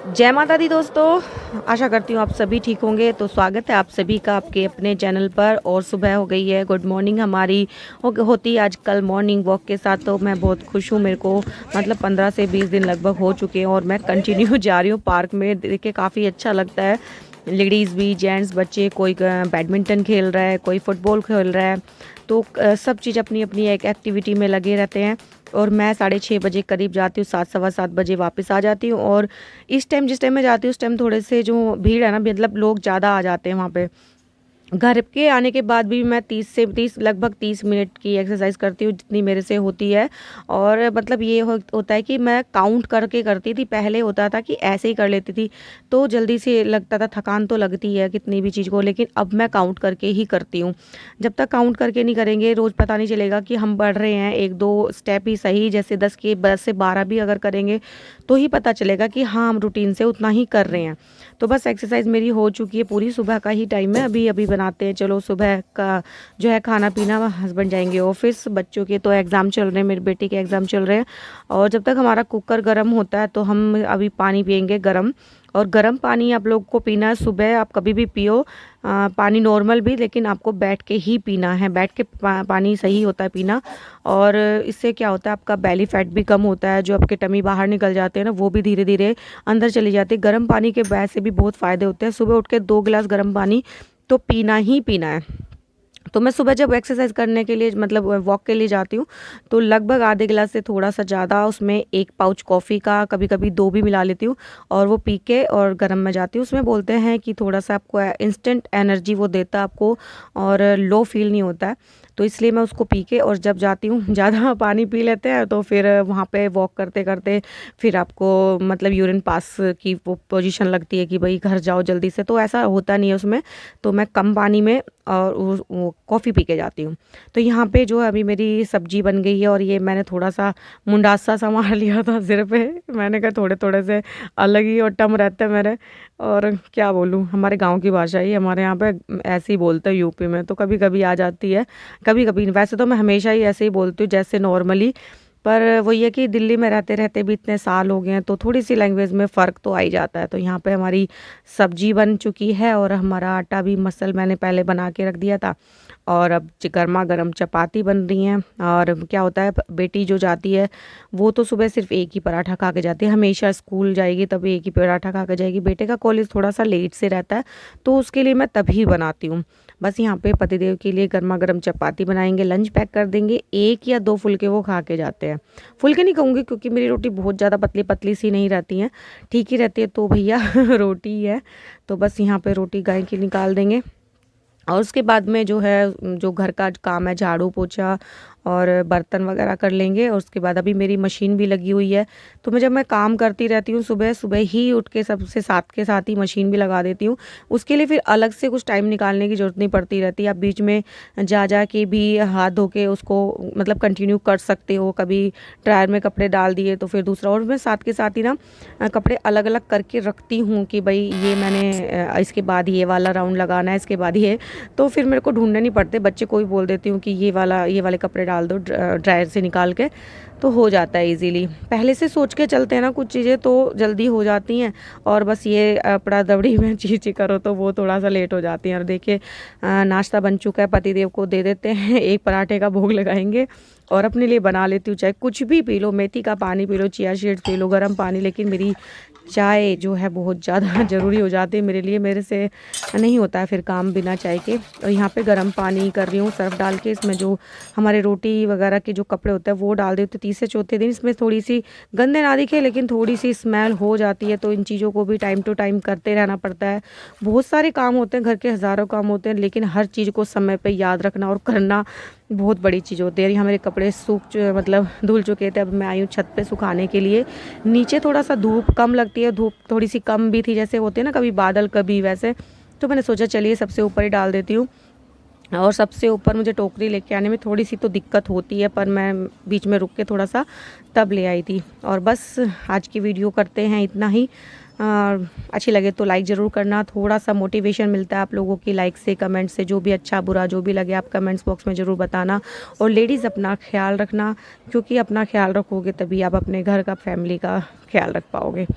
जय माता दी दोस्तों। आशा करती हूँ आप सभी ठीक होंगे। तो स्वागत है आप सभी का आपके अपने चैनल पर। और सुबह हो गई है, गुड मॉर्निंग हमारी होती है आजकल मॉर्निंग वॉक के साथ। तो मैं बहुत खुश हूँ। मेरे को मतलब 15 से 20 दिन लगभग हो चुके हैं और मैं कंटिन्यू जा रही हूँ पार्क में। देख के काफ़ी अच्छा लगता है। लेडीज़ भी, जेंट्स, बच्चे, कोई बैडमिंटन खेल रहा है, कोई फुटबॉल खेल रहा है। तो सब चीज़ अपनी अपनी एक एक्टिविटी में लगे रहते हैं। और मैं 6:30 बजे करीब जाती हूँ, 7 सवा 7 बजे वापस आ जाती हूँ। और इस टाइम जिस टाइम मैं जाती हूँ उस टाइम थोड़े से जो भीड़ है ना, मतलब लोग ज़्यादा आ जाते हैं वहाँ पे। घर के आने के बाद भी मैं 30 लगभग 30 मिनट की एक्सरसाइज करती हूँ जितनी मेरे से होती है। और मतलब ये होता है कि मैं काउंट करके करती थी। पहले होता था कि ऐसे ही कर लेती थी तो जल्दी से लगता था, थकान तो लगती है कितनी भी चीज़ को, लेकिन अब मैं काउंट करके ही करती हूँ। जब तक काउंट करके नहीं करेंगे रोज़ पता नहीं चलेगा कि हम बढ़ रहे हैं। एक दो स्टेप ही सही, जैसे 10 से 12 भी अगर करेंगे तो ही पता चलेगा कि हाँ हम रूटीन से उतना ही कर रहे हैं। तो बस एक्सरसाइज मेरी हो चुकी है पूरी। सुबह का ही टाइम है, अभी अभी बनाते हैं। चलो सुबह का जो है खाना पीना, हस्बैंड जाएंगे ऑफिस, बच्चों के तो एग्ज़ाम चल रहे हैं, मेरे बेटे के एग्ज़ाम चल रहे हैं। और जब तक हमारा कुकर गर्म होता है तो हम अभी पानी पियेंगे गर्म। और गर्म पानी आप लोग को पीना है सुबह, आप कभी भी पियो पानी नॉर्मल भी, लेकिन आपको बैठ के ही पीना है। बैठ के पानी सही होता है पीना। और इससे क्या होता है, आपका बेली फैट भी कम होता है। जो आपके टमी बाहर निकल जाते हैं ना, वो भी धीरे धीरे अंदर चली जाती है। गर्म पानी के वैसे भी बहुत फ़ायदे होते हैं। सुबह उठ के 2 गिलास गर्म पानी तो पीना ही पीना है। तो मैं सुबह जब एक्सरसाइज करने के लिए मतलब वॉक के लिए जाती हूँ तो लगभग आधे गिलास से थोड़ा सा ज़्यादा उसमें एक पाउच कॉफ़ी का, कभी कभी 2 भी मिला लेती हूँ। और वो पी के और गर्म में जाती हूँ। उसमें बोलते हैं कि थोड़ा सा आपको इंस्टेंट एनर्जी वो देता है आपको, और लो फील नहीं होता है। तो इसलिए मैं उसको पी के और जब जाती हूँ ज़्यादा पानी पी लेते हैं तो फिर वहाँ पे वॉक करते करते फिर आपको मतलब यूरिन पास की वो पोजीशन लगती है कि भाई घर जाओ जल्दी से। तो ऐसा होता नहीं है उसमें। तो मैं कम पानी में और वो कॉफ़ी पी के जाती हूँ। तो यहाँ पे जो है अभी मेरी सब्जी बन गई है। और ये मैंने थोड़ा सा मुंडासा सा मार लिया था सिर पे। मैंने कहा थोड़े थोड़े से अलग ही और टम रहते हैं मेरे। और क्या बोलूँ, हमारे गांव की भाषा ही हमारे यहाँ पे ऐसे ही बोलते हैं यूपी में, तो कभी कभी आ जाती है। कभी कभी, वैसे तो मैं हमेशा ही ऐसे ही बोलती हूँ जैसे नॉर्मली। पर वो ये कि दिल्ली में रहते रहते भी इतने साल हो गए हैं तो थोड़ी सी लैंग्वेज में फ़र्क तो आ ही जाता है। तो यहाँ पे हमारी सब्जी बन चुकी है और हमारा आटा भी मसल मैंने पहले बना के रख दिया था। और अब गर्मा गर्म चपाती बन रही हैं। और क्या होता है, बेटी जो जाती है वो तो सुबह सिर्फ एक ही पराठा खा के जाती है। हमेशा स्कूल जाएगी तब एक ही पराठा खा के जाएगी। बेटे का कॉलेज थोड़ा सा लेट से रहता है तो उसके लिए मैं तभी बनाती हूँ। बस यहाँ पे पतिदेव के लिए गर्मा गर्म चपाती बनाएंगे, लंच पैक कर देंगे। 1 या 2 फुलके वो खा के जाते हैं। फुलके नहीं कहूँगी क्योंकि मेरी रोटी बहुत ज़्यादा पतली पतली सी नहीं रहती हैं, ठीक ही रहती है। तो भैया रोटी ही है। तो बस यहाँ पे रोटी गाय की निकाल देंगे। और उसके बाद में जो है, जो घर का काम है, झाड़ू पोछा और बर्तन वगैरह कर लेंगे। और उसके बाद अभी मेरी मशीन भी लगी हुई है। तो मैं जब मैं काम करती रहती हूँ सुबह सुबह ही उठ के सबसे साथ के साथ ही मशीन भी लगा देती हूँ। उसके लिए फिर अलग से कुछ टाइम निकालने की ज़रूरत नहीं पड़ती रहती। आप बीच में जा जा के भी हाथ धो के उसको मतलब कंटिन्यू कर सकते हो। कभी ड्रायर में कपड़े डाल दिए तो फिर दूसरा। और मैं साथ के साथ ही ना कपड़े अलग अलग करके रखती हूँ कि भाई ये मैंने इसके बाद ये वाला राउंड लगाना है, इसके बाद ये। तो फिर मेरे को ढूंढने नहीं पड़ते। बच्चे को भी बोल देती हूँ कि ये वाले कपड़े डाल दो ड्रायर से निकाल के, तो हो जाता है इजीली। पहले से सोच के चलते हैं ना कुछ चीज़ें तो जल्दी हो जाती हैं। और बस ये अपना दबड़ी में चीची करो तो वो थोड़ा सा लेट हो जाती हैं। और देखिए नाश्ता बन चुका है, पतिदेव को दे देते हैं। एक पराठे का भोग लगाएंगे और अपने लिए बना लेती हूँ चाय। कुछ भी पी लो, मेथी का पानी P low, chia seeds P low, गर्म पानी। लेकिन मेरी चाय जो है बहुत ज़्यादा ज़रूरी हो जाती है मेरे लिए। मेरे से नहीं होता है फिर काम बिना चाय के। और यहाँ पे गर्म पानी कर रही हूँ सर्फ डाल के। इसमें जो हमारे रोटी वगैरह के जो कपड़े होते हैं वो डाल देते। 3 से 4 दिन इसमें थोड़ी सी गंदे ना दिखे लेकिन थोड़ी सी स्मेल हो जाती है। तो इन चीज़ों को भी टाइम टू टाइम करते रहना पड़ता है। बहुत सारे काम होते हैं, घर के हज़ारों काम होते हैं, लेकिन हर चीज़ को समय पे याद रखना और करना बहुत बड़ी चीज़ होती है। यहाँ मेरे कपड़े मतलब धुल चुके थे। अब मैं आई हूँ छत पे सुखाने के लिए। नीचे थोड़ा सा धूप कम लगती है, धूप थोड़ी सी कम भी थी, जैसे होते हैं ना कभी बादल कभी वैसे। तो मैंने सोचा चलिए सबसे ऊपर ही डाल देती हूँ। और सबसे ऊपर मुझे टोकरी लेके आने में थोड़ी सी तो दिक्कत होती है, पर मैं बीच में रुक के थोड़ा सा तब ले आई थी। और बस आज की वीडियो करते हैं इतना ही। अच्छी लगे तो लाइक ज़रूर करना। थोड़ा सा मोटिवेशन मिलता है आप लोगों की लाइक से, कमेंट से। जो भी अच्छा बुरा जो भी लगे आप कमेंट्स बॉक्स में ज़रूर बताना। और लेडीज़ अपना ख्याल रखना, क्योंकि अपना ख्याल रखोगे तभी आप अपने घर का, फैमिली का ख्याल रख पाओगे।